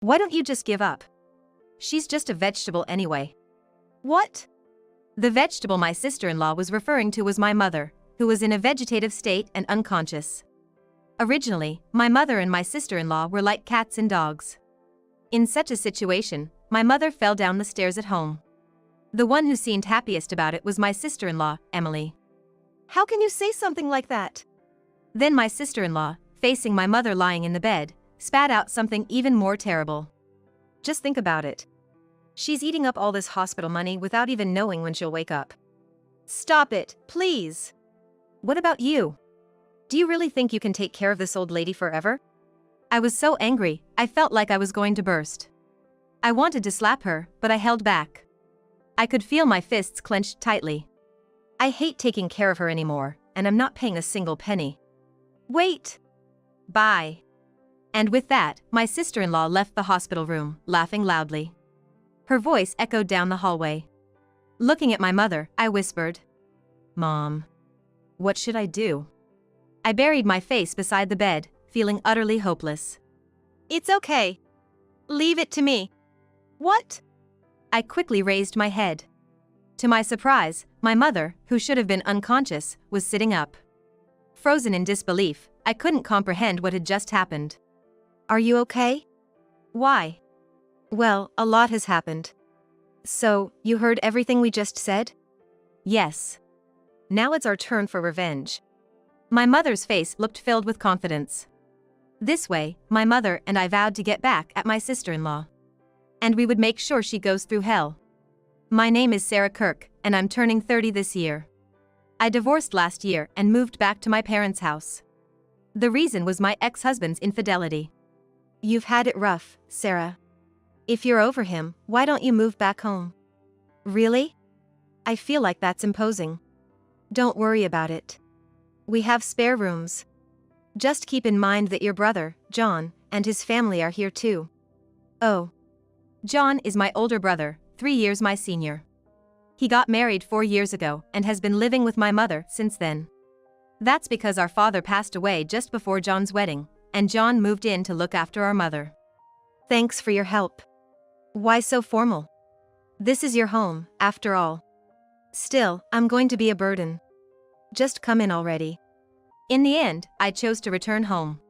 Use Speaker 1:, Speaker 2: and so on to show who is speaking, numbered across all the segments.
Speaker 1: Why don't you just give up? She's just a vegetable anyway. What? The vegetable my sister-in-law was referring to was my mother, who was in a vegetative state and unconscious. Originally, my mother and my sister-in-law were like cats and dogs. In such a situation, my mother fell down the stairs at home. The one who seemed happiest about it was my sister-in-law, Emily. How can you say something like that? Then my sister-in-law, facing my mother lying in the bed, spat out something even more terrible. Just think about it. She's eating up all this hospital money without even knowing when she'll wake up. Stop it, please. What about you? Do you really think you can take care of this old lady forever? I was so angry, I felt like I was going to burst. I wanted to slap her, but I held back. I could feel my fists clenched tightly. I hate taking care of her anymore, and I'm not paying a single penny. Wait. Bye. And with that, my sister-in-law left the hospital room, laughing loudly. Her voice echoed down the hallway. Looking at my mother, I whispered, "Mom, what should I do?" I buried my face beside the bed, feeling utterly hopeless. It's okay. Leave it to me. What? I quickly raised my head. To my surprise, my mother, who should have been unconscious, was sitting up. Frozen in disbelief, I couldn't comprehend what had just happened. Are you okay? Why? Well, a lot has happened. So, you heard everything we just said? Yes. Now it's our turn for revenge. My mother's face looked filled with confidence. This way, my mother and I vowed to get back at my sister-in-law. And we would make sure she goes through hell. My name is Sarah Kirk, and I'm turning 30 this year. I divorced last year and moved back to my parents' house. The reason was my ex-husband's infidelity. You've had it rough, Sarah. If you're over him, why don't you move back home? Really? I feel like that's imposing. Don't worry about it. We have spare rooms. Just keep in mind that your brother, John, and his family are here too. Oh. John is my older brother, 3 years my senior. He got married 4 years ago and has been living with my mother since then. That's because our father passed away just before John's wedding, and John moved in to look after our mother. Thanks for your help. Why so formal? This is your home, after all. Still, I'm going to be a burden. Just come in already. In the end, I chose to return home.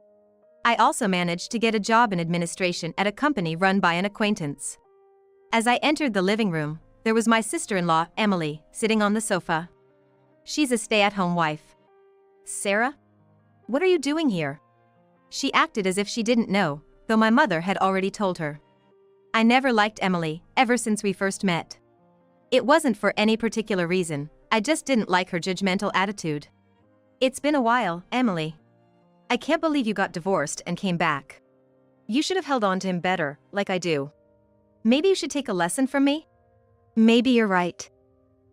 Speaker 1: I also managed to get a job in administration at a company run by an acquaintance. As I entered the living room, there was my sister-in-law, Emily, sitting on the sofa. She's a stay-at-home wife. Sarah? What are you doing here? She acted as if she didn't know, though my mother had already told her. I never liked Emily, ever since we first met. It wasn't for any particular reason, I just didn't like her judgmental attitude. It's been a while, Emily. I can't believe you got divorced and came back. You should have held on to him better, like I do. Maybe you should take a lesson from me? Maybe you're right.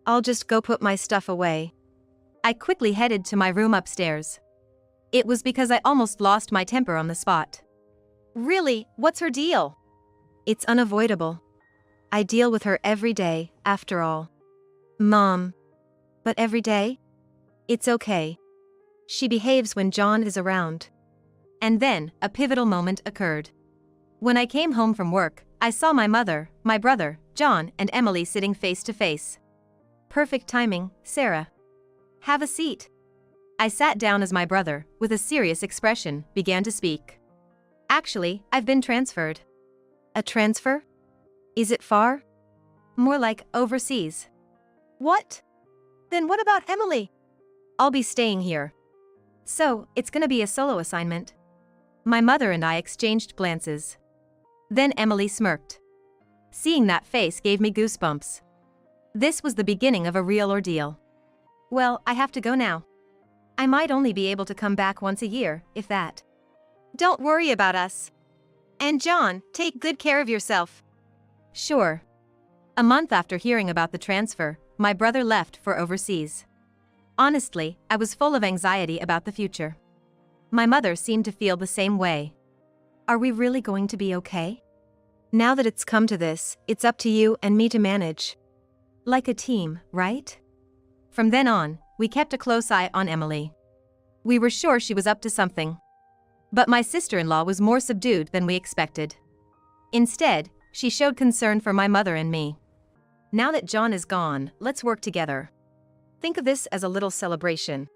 Speaker 1: I'll just go put my stuff away. I quickly headed to my room upstairs. It was because I almost lost my temper on the spot. Really, what's her deal? It's unavoidable. I deal with her every day, after all. Mom. But every day? It's okay. She behaves when John is around. And then, a pivotal moment occurred. When I came home from work, I saw my mother, my brother, John, and Emily sitting face to face. Perfect timing, Sarah. Have a seat. I sat down as my brother, with a serious expression, began to speak. Actually, I've been transferred. A transfer? Is it far? More like overseas. What? Then what about Emily? I'll be staying here. So, it's gonna be a solo assignment. My mother and I exchanged glances. Then Emily smirked. Seeing that face gave me goosebumps. This was the beginning of a real ordeal. Well, I have to go now. I might only be able to come back once a year, if that. Don't worry about us. And John, take good care of yourself. Sure. A month after hearing about the transfer, my brother left for overseas. Honestly, I was full of anxiety about the future. My mother seemed to feel the same way. Are we really going to be okay? Now that it's come to this, it's up to you and me to manage. Like a team, right? From then on, we kept a close eye on Emily. We were sure she was up to something. But my sister-in-law was more subdued than we expected. Instead, she showed concern for my mother and me. Now that John is gone, let's work together. Think of this as a little celebration.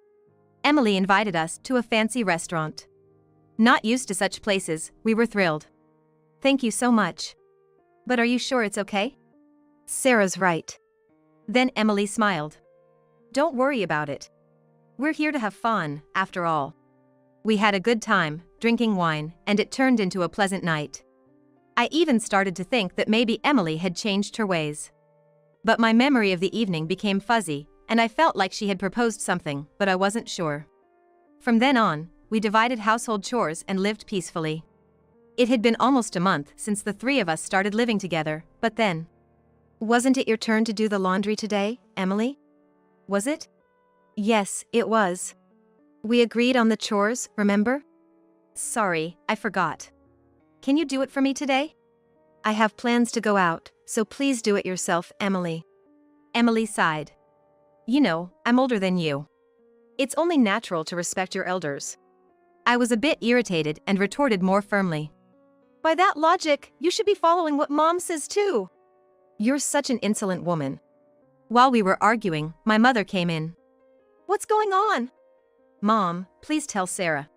Speaker 1: Emily invited us to a fancy restaurant. Not used to such places, we were thrilled. Thank you so much. But are you sure it's okay? Sarah's right. Then Emily smiled. Don't worry about it. We're here to have fun, after all. We had a good time, drinking wine, and it turned into a pleasant night. I even started to think that maybe Emily had changed her ways. But my memory of the evening became fuzzy, and I felt like she had proposed something, but I wasn't sure. From then on, we divided household chores and lived peacefully. It had been almost a month since the three of us started living together, but then... Wasn't it your turn to do the laundry today, Emily? Was it? Yes, it was. We agreed on the chores, remember? Sorry, I forgot. Can you do it for me today? I have plans to go out, so please do it yourself, Emily. Emily sighed. You know, I'm older than you. It's only natural to respect your elders. I was a bit irritated and retorted more firmly. By that logic, you should be following what Mom says too. You're such an insolent woman. While we were arguing, my mother came in. What's going on? Mom, please tell Sarah.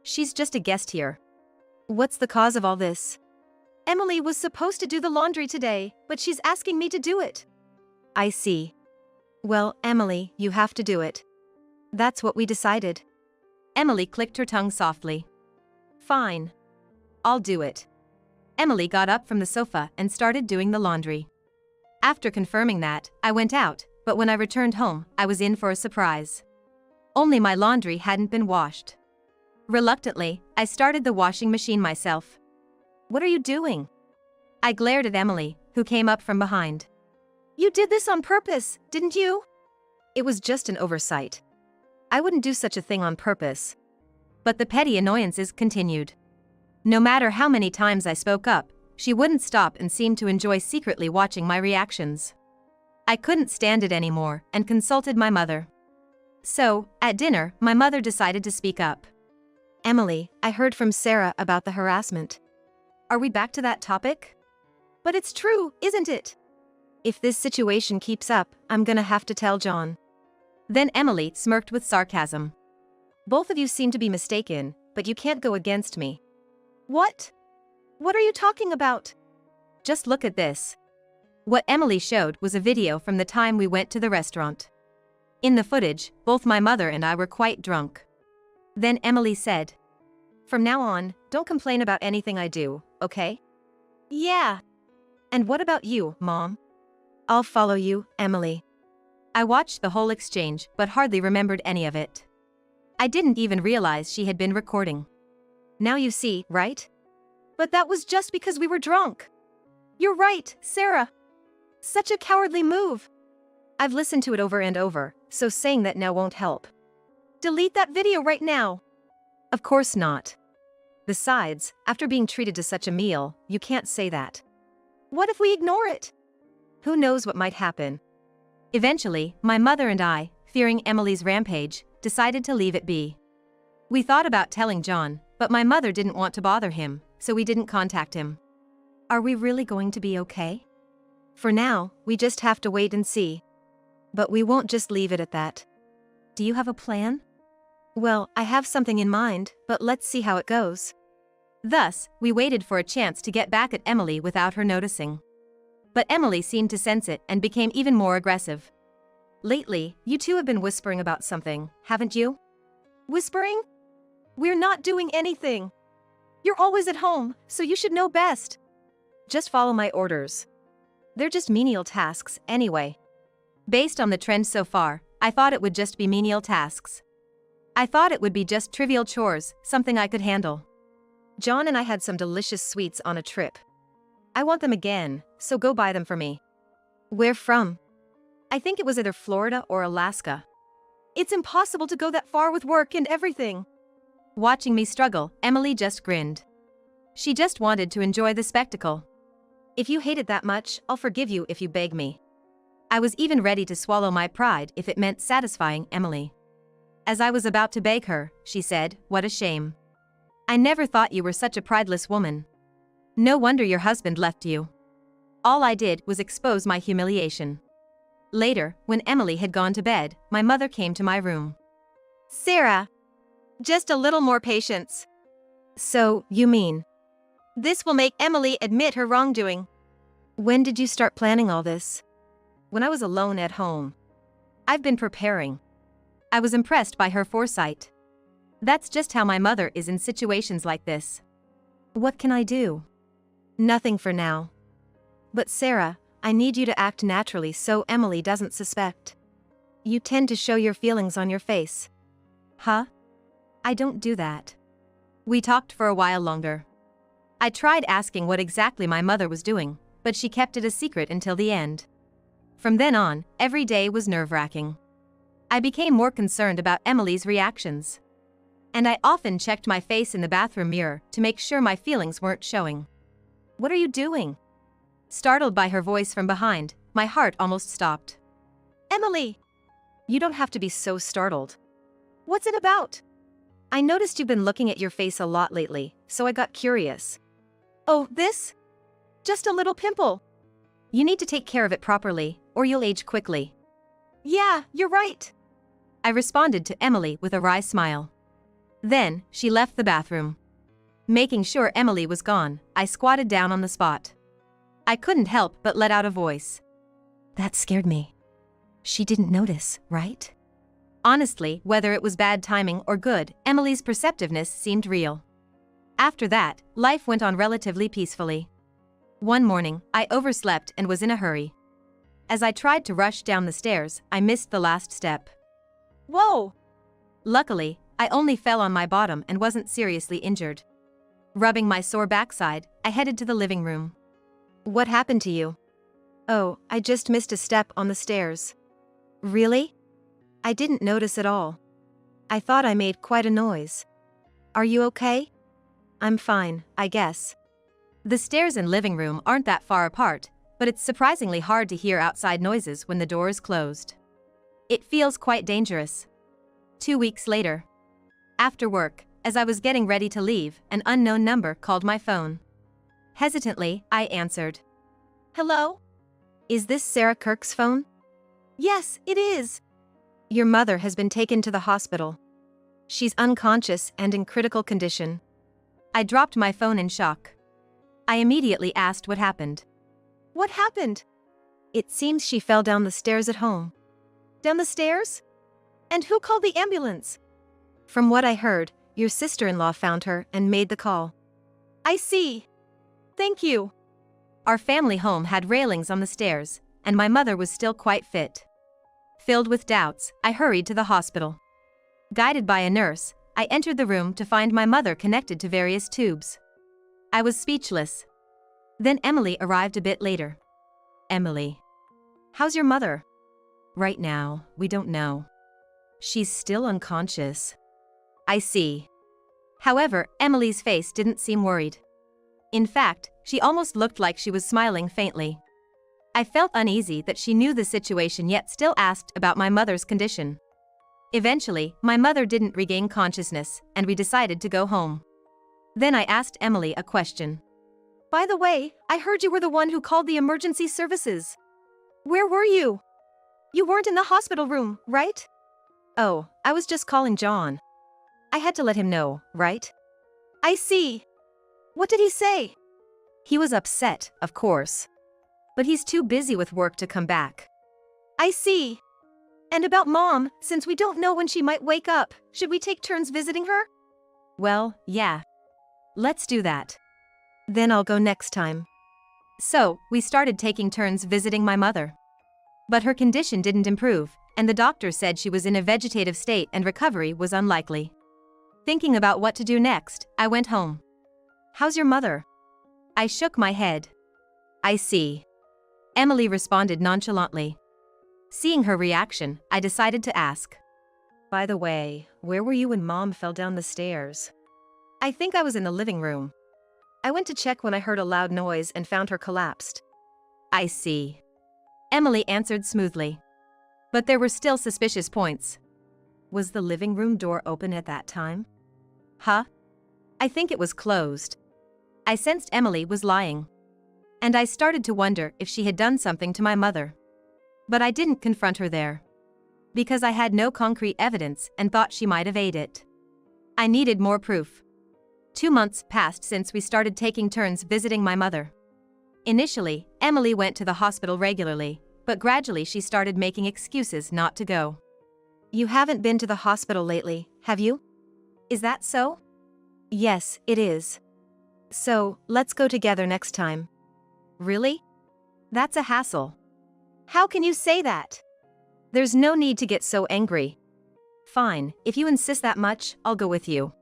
Speaker 1: She's just a guest here. What's the cause of all this? Emily was supposed to do the laundry today, but she's asking me to do it. I see. Well, Emily, you have to do it. That's what we decided. Emily clicked her tongue softly. Fine. I'll do it. Emily got up from the sofa and started doing the laundry. After confirming that, I went out, but when I returned home, I was in for a surprise. Only my laundry hadn't been washed. Reluctantly, I started the washing machine myself. What are you doing? I glared at Emily, who came up from behind. You did this on purpose, didn't you? It was just an oversight. I wouldn't do such a thing on purpose. But the petty annoyances continued. No matter how many times I spoke up, she wouldn't stop and seemed to enjoy secretly watching my reactions. I couldn't stand it anymore and consulted my mother. So, at dinner, my mother decided to speak up. Emily, I heard from Sarah about the harassment. Are we back to that topic? But it's true, isn't it? If this situation keeps up, I'm gonna have to tell John. Then Emily smirked with sarcasm. Both of you seem to be mistaken, but you can't go against me. What? What are you talking about? Just look at this. What Emily showed was a video from the time we went to the restaurant. In the footage, both my mother and I were quite drunk. Then Emily said, From now on, don't complain about anything I do, okay? Yeah. And what about you, Mom? I'll follow you, Emily. I watched the whole exchange but hardly remembered any of it. I didn't even realize she had been recording. Now you see, right? But that was just because we were drunk. You're right, Sarah. Such a cowardly move. I've listened to it over and over, so saying that now won't help. Delete that video right now. Of course not. Besides, after being treated to such a meal, you can't say that. What if we ignore it? Who knows what might happen? Eventually, my mother and I, fearing Emily's rampage, decided to leave it be. We thought about telling John, but my mother didn't want to bother him, so we didn't contact him. Are we really going to be okay? For now, we just have to wait and see. But we won't just leave it at that. Do you have a plan? Well, I have something in mind, but let's see how it goes. Thus, we waited for a chance to get back at Emily without her noticing. But Emily seemed to sense it and became even more aggressive. Lately, you two have been whispering about something, haven't you? Whispering? We're not doing anything. You're always at home, so you should know best. Just follow my orders. They're just menial tasks, anyway. Based on the trend so far, I thought it would just be menial tasks. I thought it would be just trivial chores, something I could handle. John and I had some delicious sweets on a trip. I want them again, so go buy them for me. Where from? I think it was either Florida or Alaska. It's impossible to go that far with work and everything. Watching me struggle, Emily just grinned. She just wanted to enjoy the spectacle. If you hate it that much, I'll forgive you if you beg me. I was even ready to swallow my pride if it meant satisfying Emily. As I was about to beg her, she said, "What a shame. I never thought you were such a prideless woman." No wonder your husband left you. All I did was expose my humiliation. Later, when Emily had gone to bed, my mother came to my room. Sarah, just a little more patience. So, you mean? This will make Emily admit her wrongdoing. When did you start planning all this? When I was alone at home. I've been preparing. I was impressed by her foresight. That's just how my mother is in situations like this. What can I do? Nothing for now. But Sarah, I need you to act naturally so Emily doesn't suspect. You tend to show your feelings on your face. Huh? I don't do that. We talked for a while longer. I tried asking what exactly my mother was doing, but she kept it a secret until the end. From then on, every day was nerve-wracking. I became more concerned about Emily's reactions. And I often checked my face in the bathroom mirror to make sure my feelings weren't showing. What are you doing? Startled by her voice from behind, my heart almost stopped. Emily! You don't have to be so startled. What's it about? I noticed you've been looking at your face a lot lately, so I got curious. Oh, this? Just a little pimple. You need to take care of it properly, or you'll age quickly. Yeah, you're right. I responded to Emily with a wry smile. Then, she left the bathroom. Making sure Emily was gone, I squatted down on the spot. I couldn't help but let out a voice. That scared me. She didn't notice, right? Honestly, whether it was bad timing or good, Emily's perceptiveness seemed real. After that, life went on relatively peacefully. One morning, I overslept and was in a hurry. As I tried to rush down the stairs, I missed the last step. Whoa! Luckily, I only fell on my bottom and wasn't seriously injured. Rubbing my sore backside, I headed to the living room. What happened to you? Oh, I just missed a step on the stairs. Really? I didn't notice at all. I thought I made quite a noise. Are you okay? I'm fine, I guess. The stairs and living room aren't that far apart, but it's surprisingly hard to hear outside noises when the door is closed. It feels quite dangerous. 2 weeks later. After work, as I was getting ready to leave, an unknown number called my phone. Hesitantly, I answered. Hello? Is this Sarah Kirk's phone? Yes, it is. Your mother has been taken to the hospital. She's unconscious and in critical condition. I dropped my phone in shock. I immediately asked what happened. What happened? It seems she fell down the stairs at home. Down the stairs? And who called the ambulance? From what I heard, your sister-in-law found her and made the call. I see. Thank you. Our family home had railings on the stairs, and my mother was still quite fit. Filled with doubts, I hurried to the hospital. Guided by a nurse, I entered the room to find my mother connected to various tubes. I was speechless. Then Emily arrived a bit later. Emily. How's your mother? Right now, we don't know. She's still unconscious. I see. However, Emily's face didn't seem worried. In fact, she almost looked like she was smiling faintly. I felt uneasy that she knew the situation yet still asked about my mother's condition. Eventually, my mother didn't regain consciousness, and we decided to go home. Then I asked Emily a question. By the way, I heard you were the one who called the emergency services. Where were you? You weren't in the hospital room, right? Oh, I was just calling John. I had to let him know, right? I see. What did he say? He was upset, of course. But he's too busy with work to come back. I see. And about Mom, since we don't know when she might wake up, should we take turns visiting her? Well, yeah. Let's do that. Then I'll go next time. So, we started taking turns visiting my mother. But her condition didn't improve, and the doctor said she was in a vegetative state and recovery was unlikely. Thinking about what to do next, I went home. How's your mother? I shook my head. I see. Emily responded nonchalantly. Seeing her reaction, I decided to ask. By the way, where were you when Mom fell down the stairs? I think I was in the living room. I went to check when I heard a loud noise and found her collapsed. I see. Emily answered smoothly. But there were still suspicious points. Was the living room door open at that time? Huh? I think it was closed. I sensed Emily was lying. And I started to wonder if she had done something to my mother. But I didn't confront her there. Because I had no concrete evidence and thought she might evade it. I needed more proof. 2 months passed since we started taking turns visiting my mother. Initially, Emily went to the hospital regularly, but gradually she started making excuses not to go. You haven't been to the hospital lately, have you? Is that so? Yes, it is. So, let's go together next time. Really? That's a hassle. How can you say that? There's no need to get so angry. Fine, if you insist that much, I'll go with you.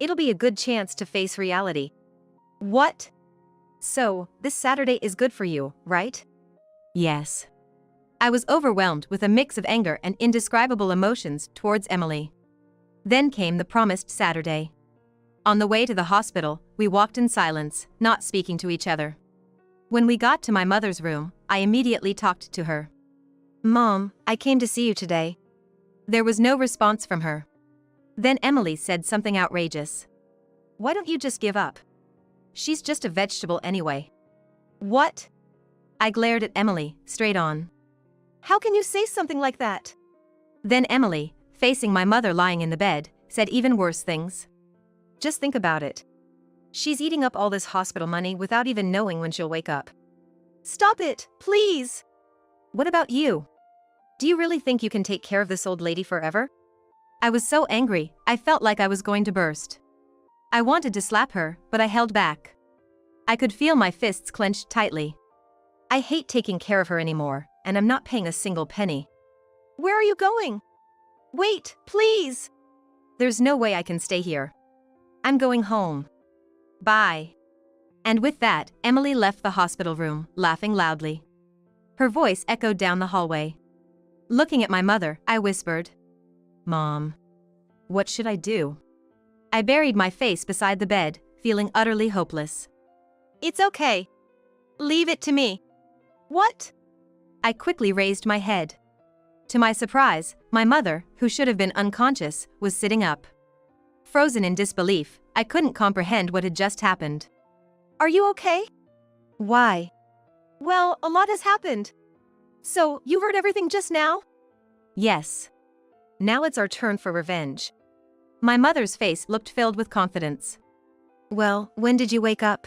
Speaker 1: It'll be a good chance to face reality. What? So, this Saturday is good for you, right? Yes. I was overwhelmed with a mix of anger and indescribable emotions towards Emily. Then came the promised Saturday. On the way to the hospital, we walked in silence, not speaking to each other. When we got to my mother's room, I immediately talked to her. Mom, I came to see you today. There was no response from her. Then Emily said something outrageous. Why don't you just give up? She's just a vegetable anyway. What? I glared at Emily, straight on. How can you say something like that? Then Emily, facing my mother lying in the bed, said even worse things. Just think about it. She's eating up all this hospital money without even knowing when she'll wake up. Stop it, please! What about you? Do you really think you can take care of this old lady forever? I was so angry, I felt like I was going to burst. I wanted to slap her, but I held back. I could feel my fists clenched tightly. I hate taking care of her anymore, and I'm not paying a single penny. Where are you going? Wait, please! There's no way I can stay here. I'm going home. Bye. And with that, Emily left the hospital room, laughing loudly. Her voice echoed down the hallway. Looking at my mother, I whispered, Mom, what should I do? I buried my face beside the bed, feeling utterly hopeless. It's okay. Leave it to me. What? I quickly raised my head. To my surprise, my mother, who should have been unconscious, was sitting up. Frozen in disbelief, I couldn't comprehend what had just happened. Are you okay? Why? Well, a lot has happened. So, you heard everything just now? Yes. Now it's our turn for revenge. My mother's face looked filled with confidence. Well, when did you wake up?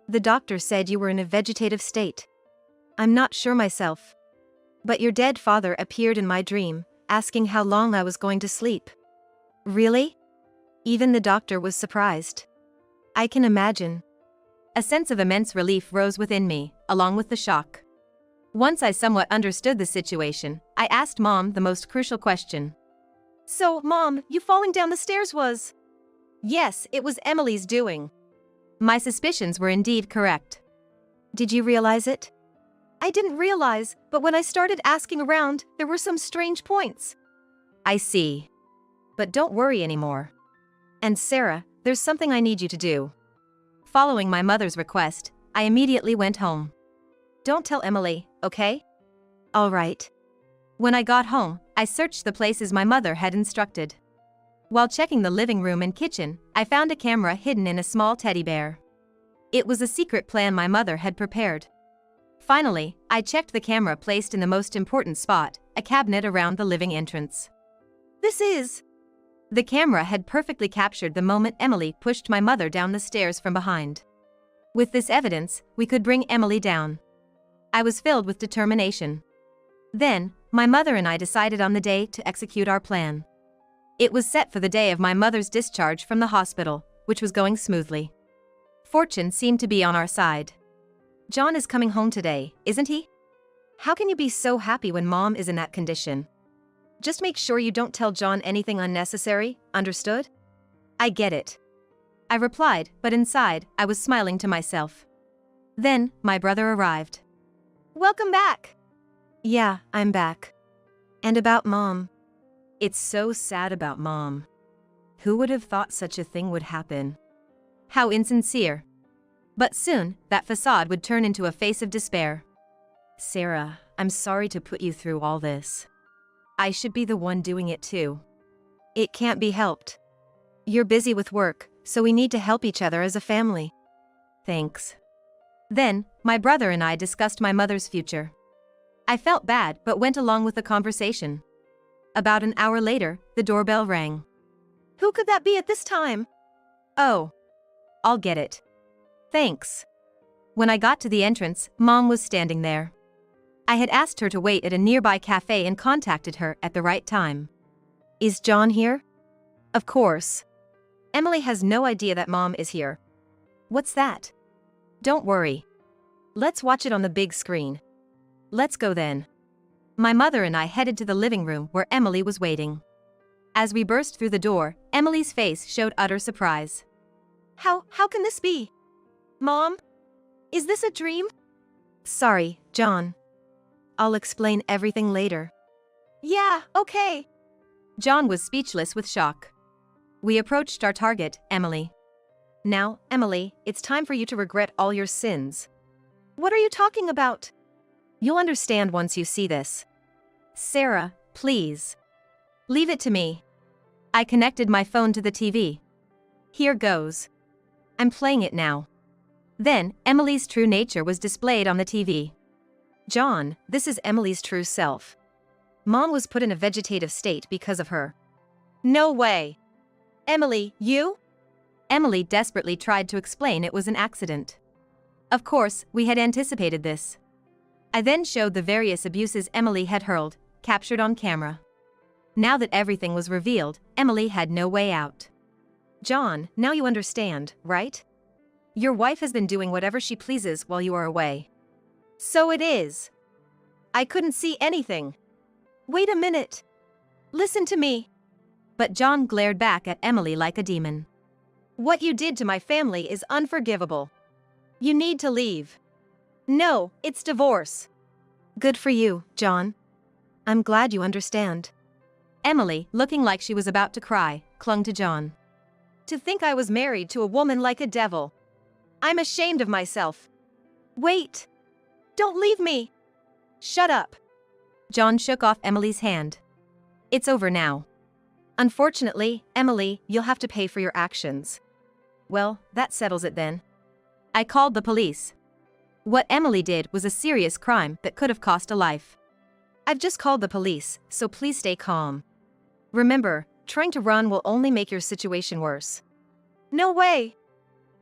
Speaker 1: The doctor said you were in a vegetative state. I'm not sure myself. But your dead father appeared in my dream, asking how long I was going to sleep. Really? Even the doctor was surprised. I can imagine. A sense of immense relief rose within me, along with the shock. Once I somewhat understood the situation, I asked Mom the most crucial question. So, Mom, you falling down the stairs was? Yes, it was Emily's doing. My suspicions were indeed correct. Did you realize it? I didn't realize, but when I started asking around, there were some strange points. I see. But don't worry anymore. And Sarah, there's something I need you to do. Following my mother's request, I immediately went home. Don't tell Emily, okay? All right. When I got home, I searched the places my mother had instructed. While checking the living room and kitchen, I found a camera hidden in a small teddy bear. It was a secret plan my mother had prepared. Finally, I checked the camera placed in the most important spot, a cabinet around the living entrance. This is... The camera had perfectly captured the moment Emily pushed my mother down the stairs from behind. With this evidence, we could bring Emily down. I was filled with determination. Then, my mother and I decided on the day to execute our plan. It was set for the day of my mother's discharge from the hospital, which was going smoothly. Fortune seemed to be on our side. John is coming home today, isn't he? How can you be so happy when Mom is in that condition? Just make sure you don't tell John anything unnecessary, understood? I get it. I replied, but inside, I was smiling to myself. Then, my brother arrived. Welcome back. Yeah, I'm back. And about Mom. It's so sad about Mom. Who would have thought such a thing would happen? How insincere. But soon, that facade would turn into a face of despair. Sarah, I'm sorry to put you through all this. I should be the one doing it too. It can't be helped. You're busy with work, so we need to help each other as a family. Thanks. Then, my brother and I discussed my mother's future. I felt bad but went along with the conversation. About an hour later, the doorbell rang. Who could that be at this time? Oh. I'll get it. Thanks. When I got to the entrance, Mom was standing there. I had asked her to wait at a nearby cafe and contacted her at the right time. Is John here? Of course. Emily has no idea that Mom is here. What's that? Don't worry. Let's watch it on the big screen. Let's go then. My mother and I headed to the living room where Emily was waiting. As we burst through the door, Emily's face showed utter surprise. How can this be? Mom? Is this a dream? Sorry, John. I'll explain everything later. Yeah, okay. John was speechless with shock. We approached our target, Emily. Now, Emily, it's time for you to regret all your sins. What are you talking about? You'll understand once you see this. Sarah, please. Leave it to me. I connected my phone to the TV. Here goes. I'm playing it now. Then, Emily's true nature was displayed on the TV. John, this is Emily's true self. Mom was put in a vegetative state because of her. No way. Emily, you? Emily desperately tried to explain it was an accident. Of course, we had anticipated this. I then showed the various abuses Emily had hurled, captured on camera. Now that everything was revealed, Emily had no way out. John, now you understand, right? Your wife has been doing whatever she pleases while you are away. So it is. I couldn't see anything. Wait a minute. Listen to me. But John glared back at Emily like a demon. What you did to my family is unforgivable. You need to leave. No, it's divorce. Good for you, John. I'm glad you understand. Emily, looking like she was about to cry, clung to John. To think I was married to a woman like a devil. I'm ashamed of myself. Wait. Don't leave me. Shut up. John shook off Emily's hand. It's over now. Unfortunately, Emily, you'll have to pay for your actions. Well, that settles it then. I called the police. What Emily did was a serious crime that could have cost a life. I've just called the police, so please stay calm. Remember, trying to run will only make your situation worse. No way!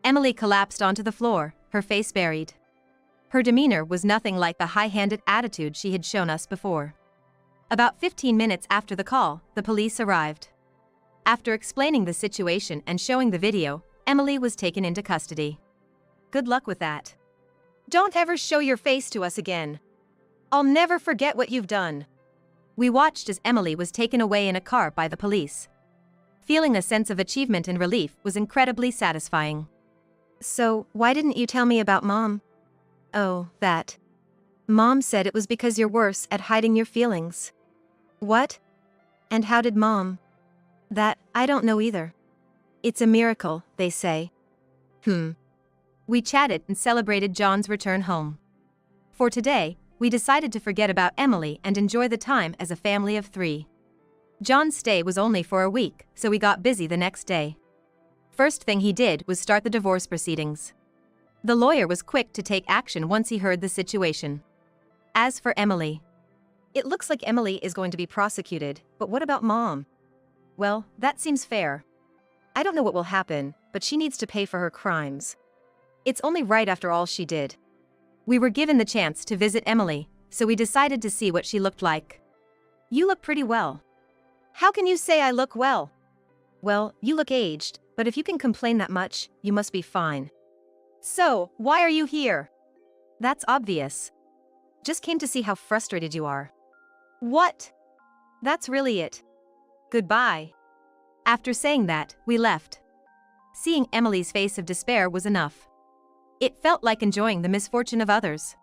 Speaker 1: Emily collapsed onto the floor, her face buried. Her demeanor was nothing like the high-handed attitude she had shown us before. About 15 minutes after the call, the police arrived. After explaining the situation and showing the video, Emily was taken into custody. Good luck with that. Don't ever show your face to us again. I'll never forget what you've done. We watched as Emily was taken away in a car by the police. Feeling a sense of achievement and relief was incredibly satisfying. So, why didn't you tell me about Mom? Oh, that. Mom said it was because you're worse at hiding your feelings. What? And how did Mom? That, I don't know either. It's a miracle, they say. We chatted and celebrated John's return home. For today, we decided to forget about Emily and enjoy the time as a family of 3. John's stay was only for a week, so we got busy the next day. First thing he did was start the divorce proceedings. The lawyer was quick to take action once he heard the situation. As for Emily, it looks like Emily is going to be prosecuted, but what about Mom? Well, that seems fair. I don't know what will happen, but she needs to pay for her crimes. It's only right after all she did. We were given the chance to visit Emily, so we decided to see what she looked like. You look pretty well. How can you say I look well? Well, you look aged, but if you can complain that much, you must be fine. So, why are you here? That's obvious. Just came to see how frustrated you are. What? That's really it. Goodbye. After saying that, we left. Seeing Emily's face of despair was enough. It felt like enjoying the misfortune of others.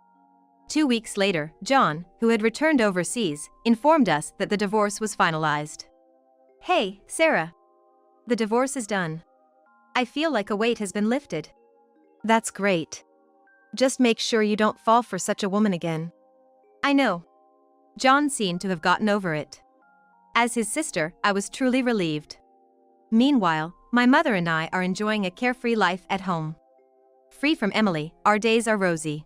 Speaker 1: 2 weeks later, John, who had returned overseas, informed us that the divorce was finalized. Hey, Sarah. The divorce is done. I feel like a weight has been lifted. That's great. Just make sure you don't fall for such a woman again. I know. John seemed to have gotten over it. As his sister, I was truly relieved. Meanwhile, my mother and I are enjoying a carefree life at home. Free from Emily, our days are rosy.